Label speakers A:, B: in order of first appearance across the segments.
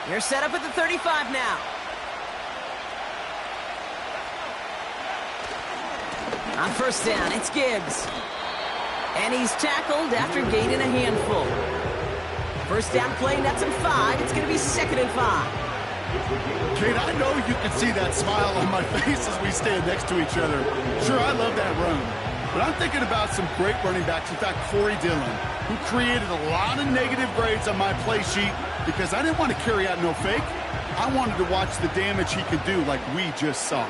A: They're set up at the 35 now. On first down, it's Gibbs. And he's tackled after gaining a handful. First down play, nets him 5. It's going to be 2nd and 5.
B: Kate, I know you can see that smile on my face as we stand next to each other. Sure, I love that run. But I'm thinking about some great running backs. In fact, Corey Dillon, who created a lot of negative grades on my play sheet because I didn't want to carry out no fake. I wanted to watch the damage he could do like we just saw.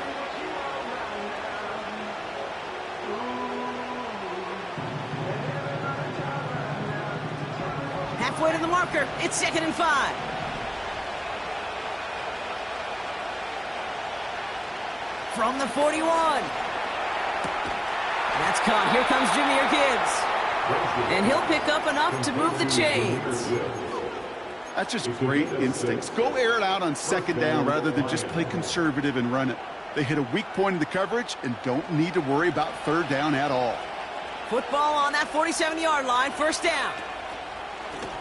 A: Halfway to the marker. It's 2nd and 5. From the 41. That's caught. Here comes Jahmyr Gibbs. And he'll pick up enough to move the chains.
B: That's just great instincts. Go air it out on 2nd down rather than just play conservative and run it. They hit a weak point in the coverage and don't need to worry about 3rd down at all.
A: Football on that 47-yard line. First down.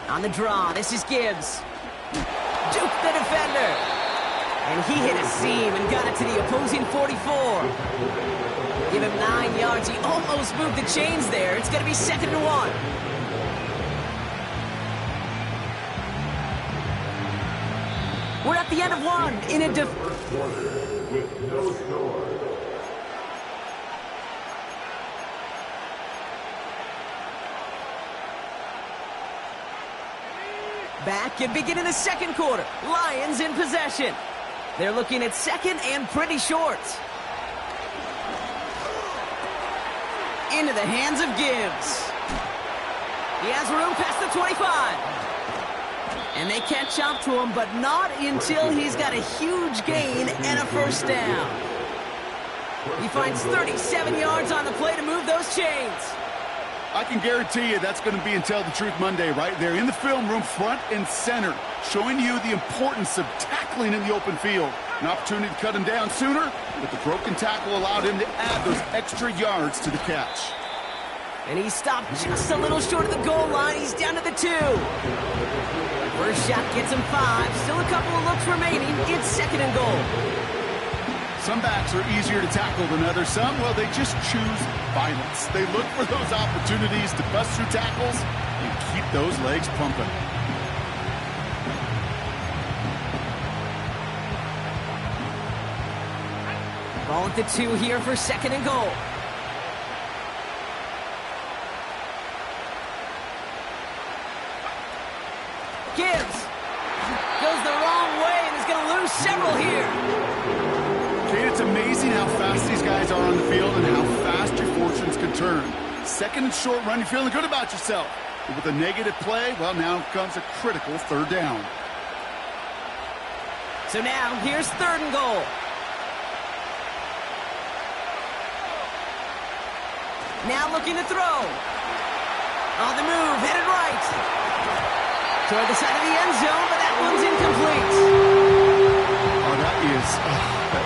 A: On the draw, this is Gibbs. Duke the defender. And he hit a seam and got it to the opposing 44. Give him 9 yards. He almost moved the chains there. It's going to be 2nd and 1. We're at the end of one in a back and beginning the 2nd quarter. Lions in possession. They're looking at 2nd and pretty short. Into the hands of Gibbs. He has room past the 25. And they catch up to him, but not until he's got a huge gain and a first down. He finds 37 yards on the play to move those chains.
B: I can guarantee you that's going to be in Tell the Truth Monday right there in the film room, front and center, showing you the importance of tackling in the open field. An opportunity to cut him down sooner, but the broken tackle allowed him to add those extra yards to the catch.
A: And he stopped just a little short of the goal line. He's down to the 2. First shot gets him 5. Still a couple of looks remaining. It's 2nd and goal.
B: Some backs are easier to tackle than others. Some, well, they just choose violence. They look for those opportunities to bust through tackles and keep those legs pumping.
A: Ball at the 2 here for 2nd and goal. Gibbs goes the wrong way and is going to lose several here.
B: Kate, it's amazing how fast these guys are on the field and how fast your fortunes can turn. 2nd and short run, you're feeling good about yourself. But with a negative play, well, now comes a critical 3rd down.
A: So now, here's 3rd and goal. Now looking to throw. On the move, headed right. Toward the side of the end zone, but that one's incomplete.
B: Oh, that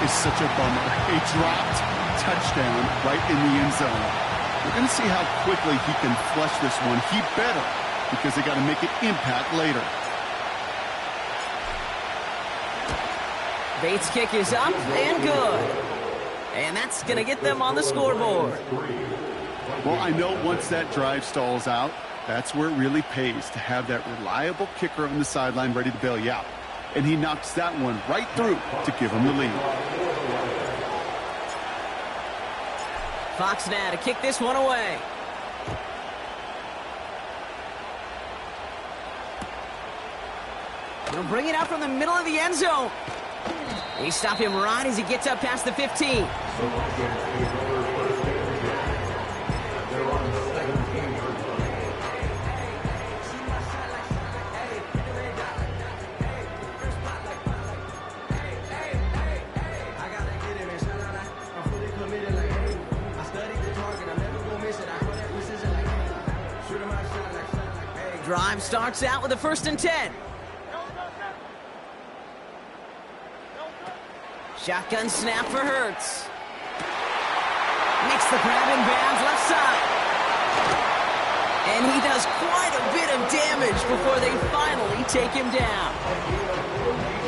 B: is such a bummer. A dropped touchdown right in the end zone. We're going to see how quickly he can flush this one. He better, because they got to make an impact later.
A: Bates' kick is up and good. And that's going to get them on the scoreboard.
B: Well, I know once that drive stalls out, that's where it really pays to have that reliable kicker on the sideline ready to bail you out. And he knocks that one right through to give him the lead.
A: Fox now to kick this one away. He'll bring it out from the middle of the end zone. They stop him right as he gets up past the 15. Drive starts out with a 1st and 10. Shotgun snap for Hurts. Makes the grab in bounds left side. And he does quite a bit of damage before they finally take him down.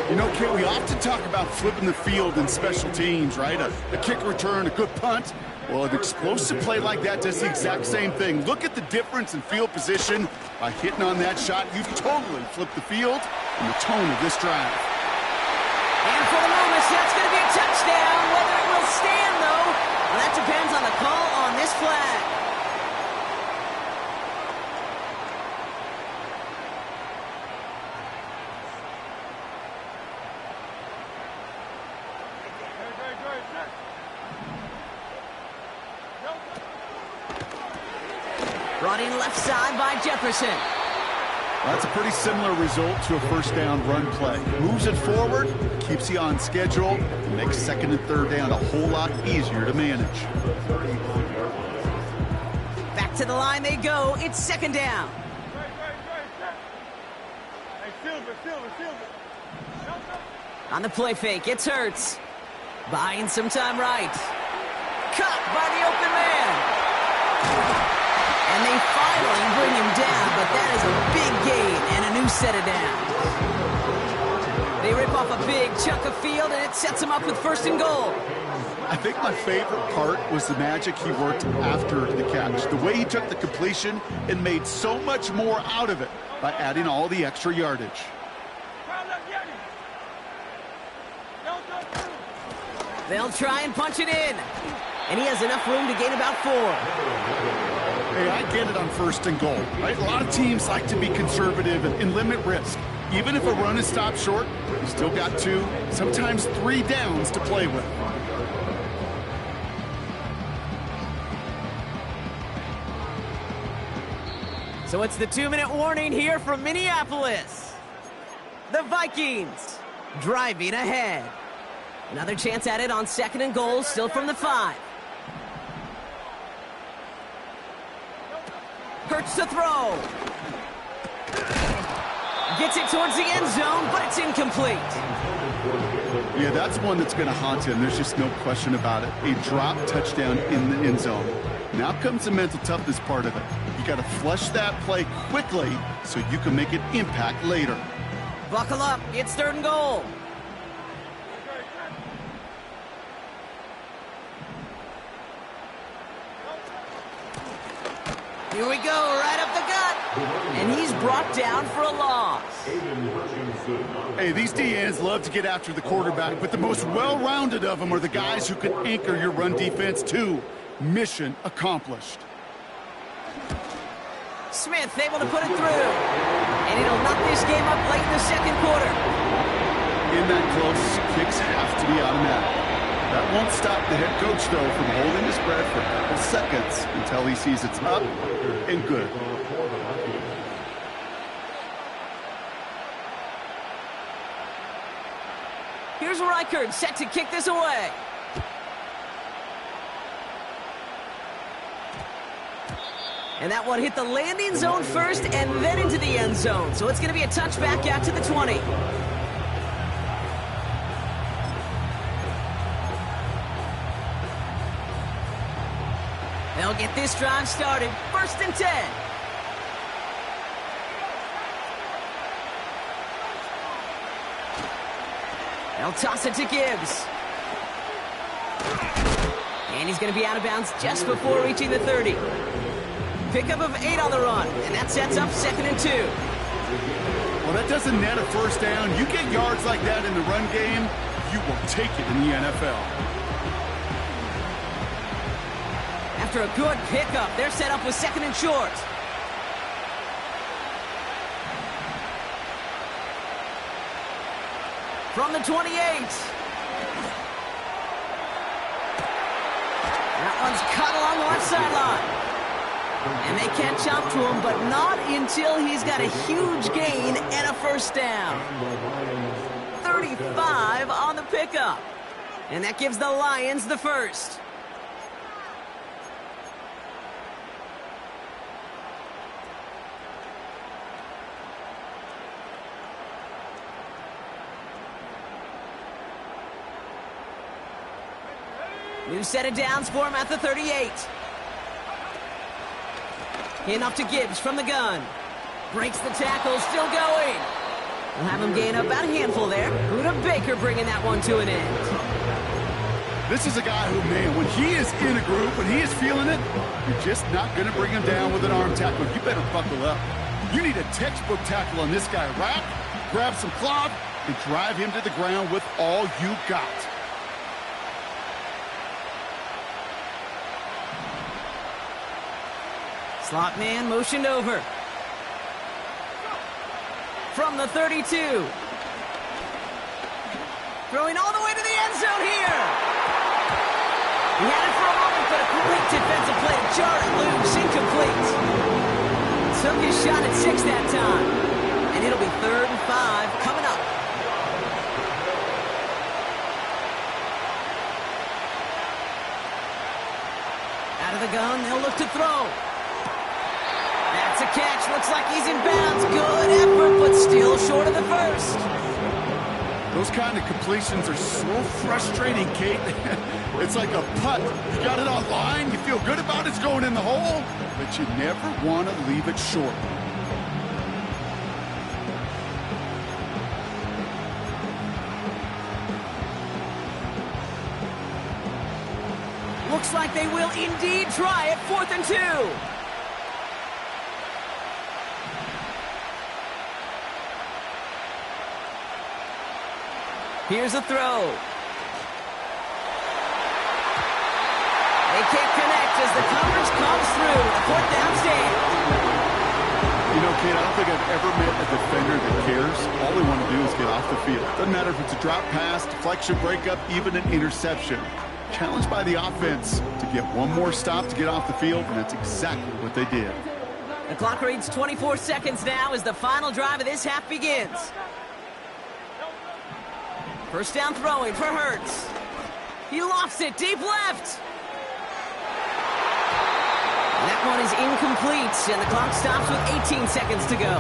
B: You know, Kate, we often talk about flipping the field in special teams, right? A kick return, a good punt. Well, an explosive play like that does the exact same thing. Look at the difference in field position. By hitting on that shot, you've totally flipped the field and the tone of this drive.
A: And for the moment, that's going to be a touchdown. Whether it will stand, though, well, that depends on the call on this flag. Brought in left side by Jefferson.
B: That's a pretty similar result to a first down run play. Moves it forward, keeps you on schedule, and makes second and third down a whole lot easier to manage.
A: Back to the line they go. It's second down. On the play fake, it's Hurts. Buying some time right. Caught by the open man. And they finally bring him down, but that is a big gain and a new set of downs. They rip off a big chunk of field, and it sets him up with first and goal.
B: I think my favorite part was the magic he worked after the catch. The way he took the completion and made so much more out of it by adding all the extra yardage.
A: They'll try and punch it in. And he has enough room to gain about 4.
B: Hey, I get it on first and goal, right? A lot of teams like to be conservative and limit risk. Even if a run is stopped short, you still got 2, sometimes 3 downs to play with.
A: So it's the 2-minute warning here from Minneapolis. The Vikings driving ahead. Another chance at it on second and goal, still from the 5. Hurts to throw. Gets it towards the end zone, but it's incomplete.
B: Yeah, that's one that's going to haunt him. There's just no question about it. A drop touchdown in the end zone. Now comes the mental toughness part of it. You got to flush that play quickly so you can make an impact later.
A: Buckle up. It's third and goal. Here we go, right up the gut. And he's brought down for a loss.
B: Hey, these DNs love to get after the quarterback, but the most well-rounded of them are the guys who can anchor your run defense too. Mission accomplished.
A: Smith able to put it through. And it'll knock this game up late in the second quarter.
B: In that close, kicks have to be automatic. That won't stop the head coach, though, from holding his breath for a couple seconds until he sees it's up and good.
A: Here's Reichard set to kick this away. And that one hit the landing zone first and then into the end zone. So it's going to be a touchback out to the 20. They'll get this drive started. First and 10. They'll toss it to Gibbs. And he's going to be out of bounds just before reaching the 30. Pickup of 8 on the run, and that sets up second and 2.
B: Well, that doesn't net a first down. You get yards like that in the run game, you will take it in the NFL.
A: After a good pickup, they're set up with second and short. From the 28. That one's cut along the left sideline. And they can't jump to him, but not until he's got a huge gain and a first down. 35 on the pickup. And that gives the Lions the first. New set of downs for him at the 38. In off to Gibbs from the gun. Breaks the tackle, still going. We'll have him gain up about a handful there. Buda Baker bringing that one to an end.
B: This is a guy who, man, when he is in a groove, when he is feeling it, you're just not going to bring him down with an arm tackle. You better buckle up. You need a textbook tackle on this guy. Wrap, grab some cloth, and drive him to the ground with all you got.
A: Slot man motioned over. From the 32. Throwing all the way to the end zone here. He had it for a moment, but a quick defensive play to jar it loose, incomplete. Took his shot at 6 that time. And it'll be 3rd and 5 coming up. Out of the gun, they'll look to throw. That's a catch. Looks like he's in bounds. Good effort, but still short of the first.
B: Those kind of completions are so frustrating, Kate. It's like a putt. You got it on line, you feel good about it's going in the hole, but you never want to leave it short.
A: Looks like they will indeed try it. 4th and 2. Here's a throw. They can't connect as the coverage comes through. The 4th down stand.
B: You know, Kate, I don't think I've ever met a defender that cares. All they want to do is get off the field. Doesn't matter if it's a drop pass, deflection, breakup, even an interception. Challenged by the offense to get one more stop to get off the field, and that's exactly what they did.
A: The clock reads 24 seconds now as the final drive of this half begins. First down throwing for Hurts. He lofts it deep left. And that one is incomplete, and the clock stops with 18 seconds to go.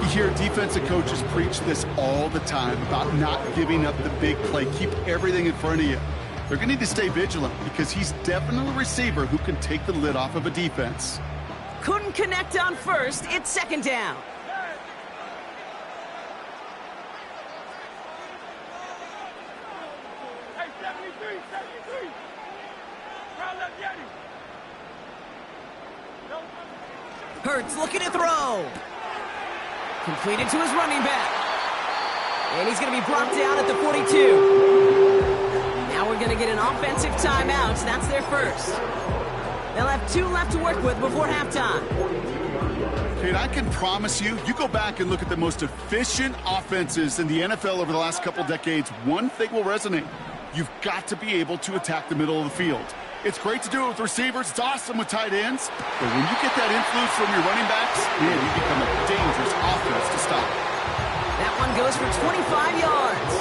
B: You hear defensive coaches preach this all the time about not giving up the big play. Keep everything in front of you. They're going to need to stay vigilant because he's definitely a receiver who can take the lid off of a defense.
A: Couldn't connect on first. It's 2nd down. Hurts looking to throw. Completed to his running back. And he's going to be brought down at the 42. Now we're going to get an offensive timeout. That's their first. They'll have 2 left to work with before halftime.
B: Kate, I can promise you, you go back and look at the most efficient offenses in the NFL over the last couple decades, one thing will resonate. You've got to be able to attack the middle of the field. It's great to do it with receivers. It's awesome with tight ends. But when you get that influence from your running backs, man, you become a dangerous offense to stop.
A: That one goes for 25 yards.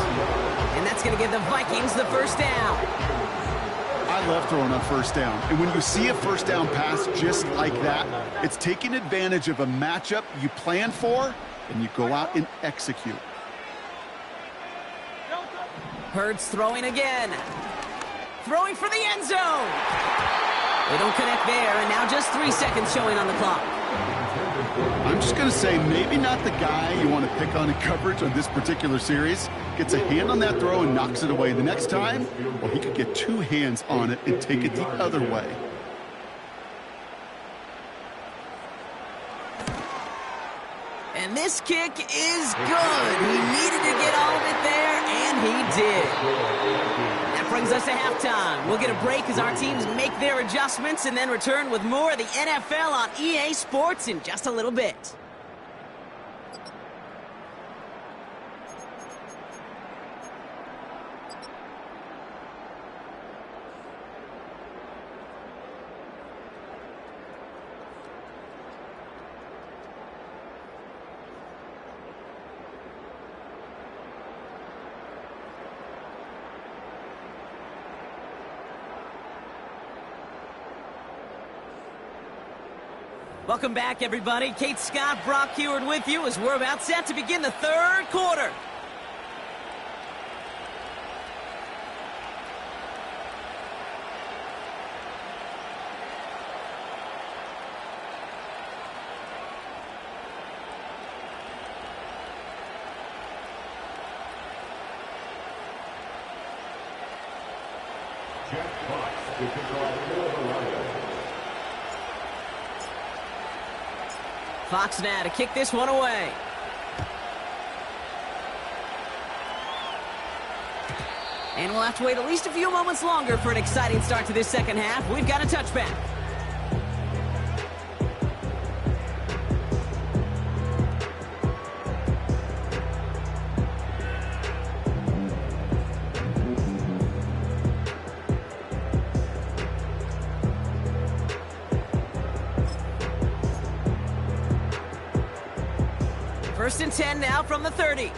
A: And that's going to give the Vikings the first down.
B: I love throwing on first down. And when you see a first down pass just like that, it's taking advantage of a matchup you plan for, and you go out and execute.
A: Hurts throwing again. Throwing for the end zone. They don't connect there, and now just 3 seconds showing on the clock.
B: I'm just going to say maybe not the guy you want to pick on in coverage on this particular series. Gets a hand on that throw and knocks it away. The next time, well, he could get 2 hands on it and take it the other way.
A: And this kick is good. He needed to get all of it there, and he did. That brings us to halftime. We'll get a break as our teams make their adjustments and then return with more of the NFL on EA Sports in just a little bit. Welcome back, everybody. Kate Scott, Brock Huard with you as we're about set to begin the 3rd quarter. Fox now to kick this one away. And we'll have to wait at least a few moments longer for an exciting start to this second half. We've got a touchback. First and 10 now from the 30.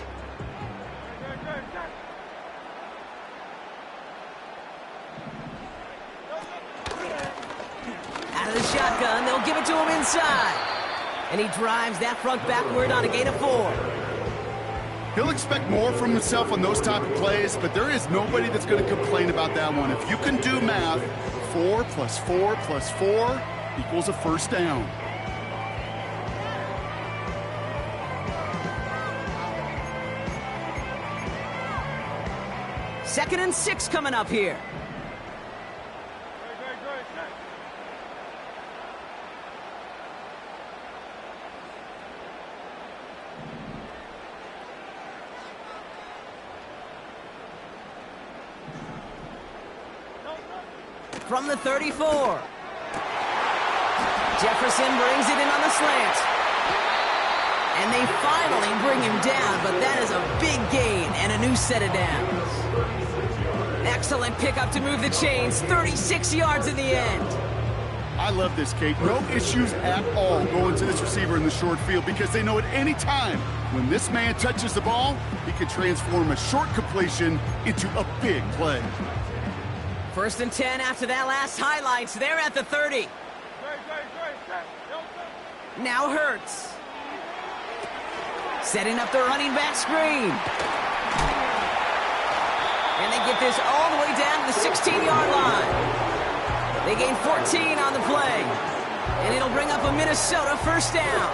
A: Out of the shotgun, they'll give it to him inside. And he drives that front backward on a gain of 4.
B: He'll expect more from himself on those type of plays, but there is nobody that's going to complain about that one. If you can do math, 4 plus 4 plus 4 equals a first down.
A: Second and 6 coming up here. From the 34. Jefferson brings it in on the slant. And they finally bring him down, but that is a big gain and a new set of downs. Excellent pickup to move the chains. 36 yards in the end.
B: I love this, Kate. No issues at all going to this receiver in the short field because they know at any time when this man touches the ball, he can transform a short completion into a big play.
A: First and 10 after that last highlights. They're at the 30. Now Hurts. Setting up the running back screen. And they get this all the way down to the 16-yard line. They gain 14 on the play. And it'll bring up a Minnesota first down.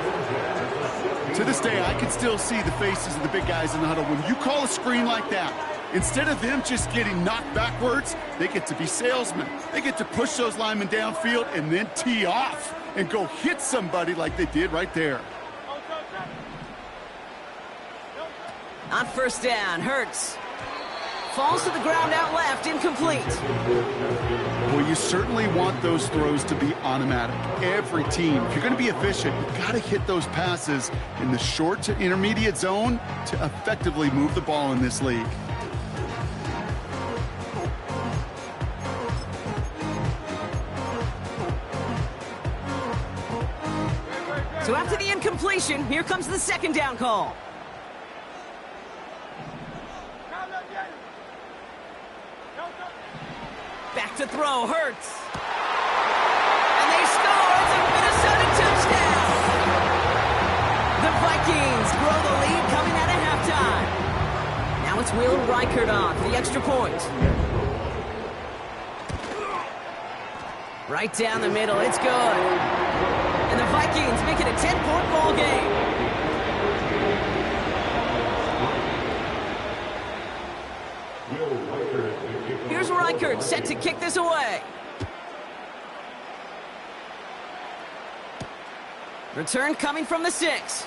B: To this day, I can still see the faces of the big guys in the huddle. When you call a screen like that, instead of them just getting knocked backwards, they get to be salesmen. They get to push those linemen downfield and then tee off and go hit somebody like they did right there.
A: On first down, Hurts. Falls to the ground out left, incomplete.
B: Well, you certainly want those throws to be automatic. Every team, if you're going to be efficient, you've got to hit those passes in the short to intermediate zone to effectively move the ball in this league.
A: So after the incompletion, here comes the second down call. Back to throw, Hurts. And they score. It's a Minnesota touchdown. The Vikings grow the lead coming out of halftime. Now it's Will Reichert on for the extra point. Right down the middle, it's good. And the Vikings make it a 10-point ball game. Here's Reichert set to kick this away. Return coming from the 6.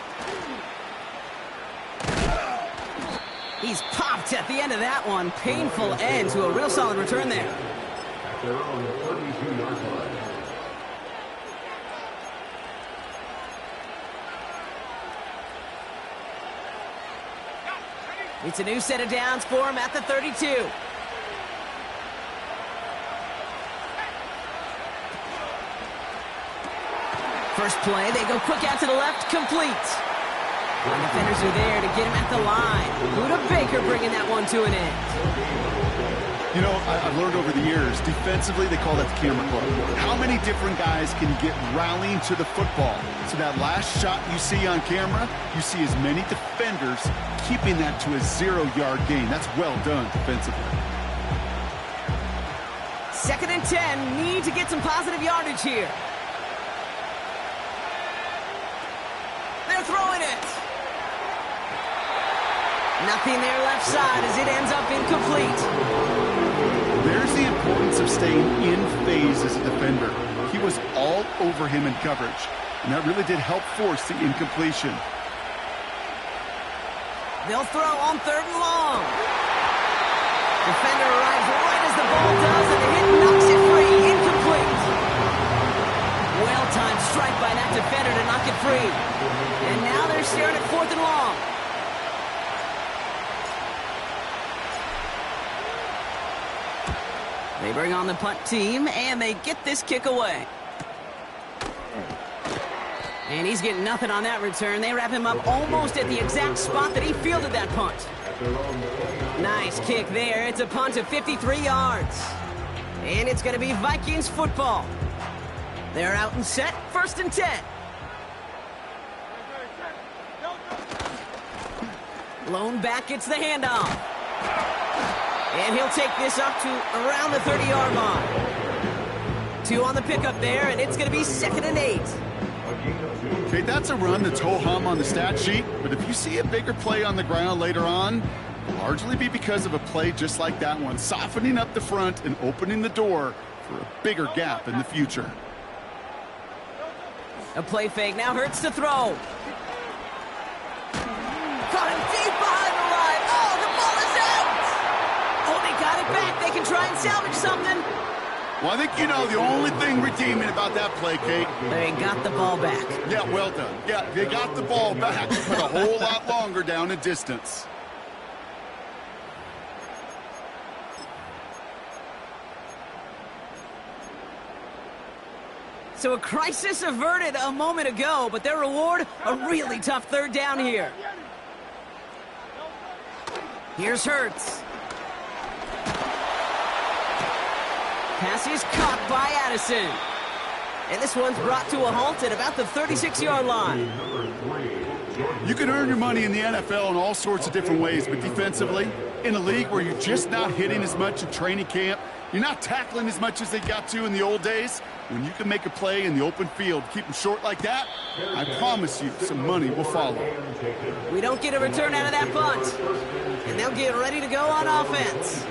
A: He's popped at the end of that one. Painful end to a real solid return there.
C: They're on the 32-yard line.
A: It's a new set of downs for him at the 32. First play, they go quick out to the left, complete. And defenders are there to get him at the line. Buda Baker bringing that one to an end.
B: You know, I've learned over the years, defensively, they call that the camera club. How many different guys can get rallying to the football? So that last shot you see on camera, you see as many defenders keeping that to a 0-yard gain. That's well done defensively.
A: Second and 10, need to get some positive yardage here. They're throwing it. Nothing there left side as it ends up incomplete.
B: There's the importance of staying in phase as a defender. He was all over him in coverage, and that really did help force the incompletion.
A: They'll throw on 3rd and long. Defender arrives right as the ball does, and the hit knocks it free. Incomplete. Well-timed strike by that defender to knock it free. And now they're staring at 4th and long. They bring on the punt team, and they get this kick away. And he's getting nothing on that return. They wrap him up almost at the exact spot that he fielded that punt. Nice kick there. It's a punt of 53 yards. And it's going to be Vikings football. They're out and set, 1st and 10. Lone back gets the handoff. And he'll take this up to around the 30-yard line. 2 on the pickup there, and it's going to be 2nd and 8.
B: Okay, that's a run that's ho-hum on the stat sheet, but if you see a bigger play on the ground later on, it'll largely be because of a play just like that one, softening up the front and opening the door for a bigger gap in the future.
A: A play fake now hurts to throw. Caught him deep behind the line. Oh, the ball is out! Oh, they got it back. They can try and salvage something.
B: Well, I think you know the only thing redeeming about that play, Kate.
A: They got the ball back.
B: Yeah, well done. Yeah, they got the ball back, but a whole lot longer down in distance.
A: So a crisis averted a moment ago, but their reward, a really tough 3rd down here. Here's Hurts. Pass is caught by Addison. And this one's brought to a halt at about the 36-yard line.
B: You can earn your money in the NFL in all sorts of different ways, but defensively, in a league where you're just not hitting as much in training camp, you're not tackling as much as they got to in the old days, when you can make a play in the open field, keep them short like that, I promise you some money will follow.
A: We don't get a return out of that punt. And they'll get ready to go on offense.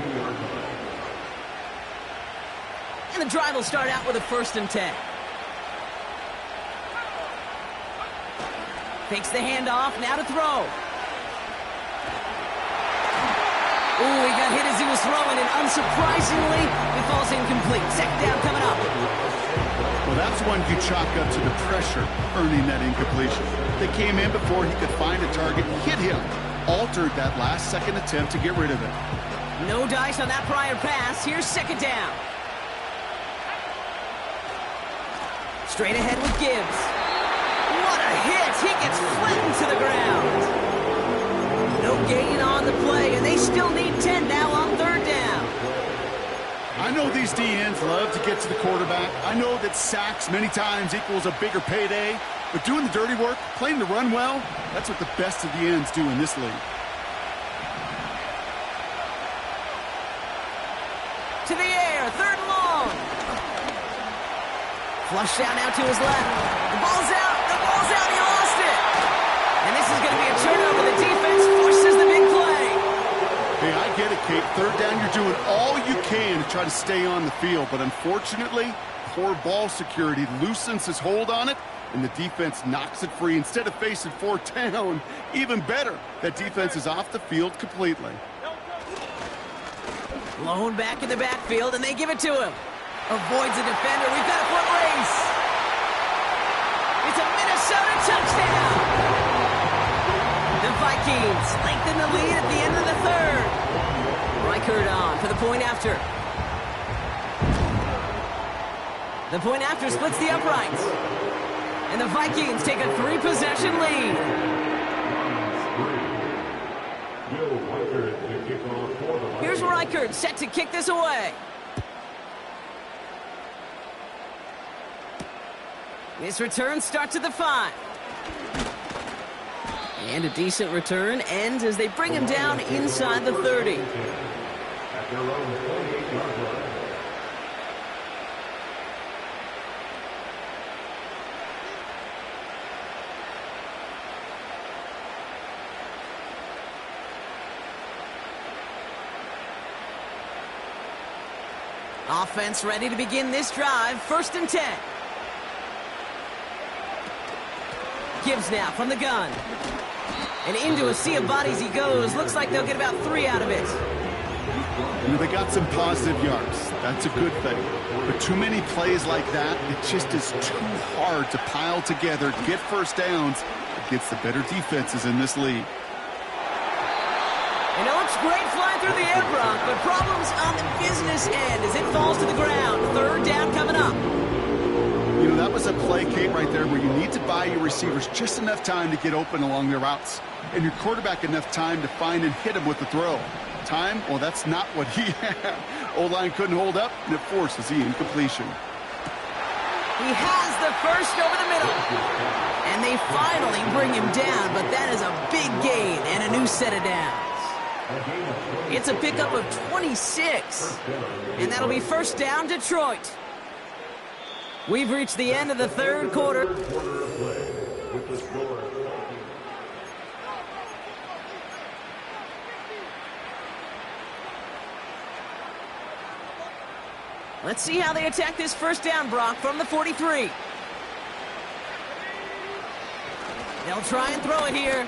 A: And the drive will start out with a 1st and 10. Fakes the handoff, now to throw. Ooh, he got hit as he was throwing, and unsurprisingly, it falls incomplete. 2nd down coming up.
B: Well, that's one you chalk up to the pressure earning that incompletion. They came in before he could find a target, hit him, altered that last-second attempt to get rid of it.
A: No dice on that prior pass. Here's 2nd down. Straight ahead with Gibbs. What a hit! He gets flattened to the ground. No gain on the play, and they still need 10 now on 3rd down.
B: I know these DNs love to get to the quarterback. I know that sacks many times equals a bigger payday, but doing the dirty work, playing the run well, that's what the best of the ends do in this league.
A: To the air, 3rd and long. Flushed out now to his left. The ball's out. The ball's out. He lost it. And this is going to be a turnover. The defense forces the big play.
B: Hey, I get it, Kate. 3rd down, you're doing all you can to try to stay on the field. But unfortunately, poor ball security loosens his hold on it, and the defense knocks it free. Instead of facing 4th down, even better, that defense is off the field completely.
A: Lone back in the backfield, and they give it to him. Avoids a defender. We've got a foot race. It's a Minnesota touchdown. The Vikings lengthen the lead at the end of the 3rd. Reichert on for the point after. The point after splits the uprights. And the Vikings take a 3-possession lead. Here's Reichert set to kick this away. This return starts at the 5. And a decent return ends as they bring him down inside the 30.
C: At their own 28-yard line.
A: Offense ready to begin this drive. 1st and 10. Gibbs now from the gun. And into a sea of bodies he goes. Looks like they'll get about 3 out of it.
B: You know, they got some positive yards. That's a good thing. But too many plays like that, it just is too hard to pile together, get first downs against the better defenses in this league.
A: And it looks great flying through the air, Brock, but problems on the business end as it falls to the ground. 3rd down coming up.
B: You know, that was a play, Kate, right there where you need to buy your receivers just enough time to get open along their routes. And your quarterback enough time to find and hit him with the throw. Time? Well, that's not what he had. O-line couldn't hold up, and it forces the incompletion.
A: He has the first over the middle. And they finally bring him down, but that is a big gain and a new set of downs. It's a pickup of 26. And that'll be 1st down, Detroit. We've reached the end of the 3rd quarter. Let's see how they attack this 1st down, Brock, from the 43. They'll try and throw it here.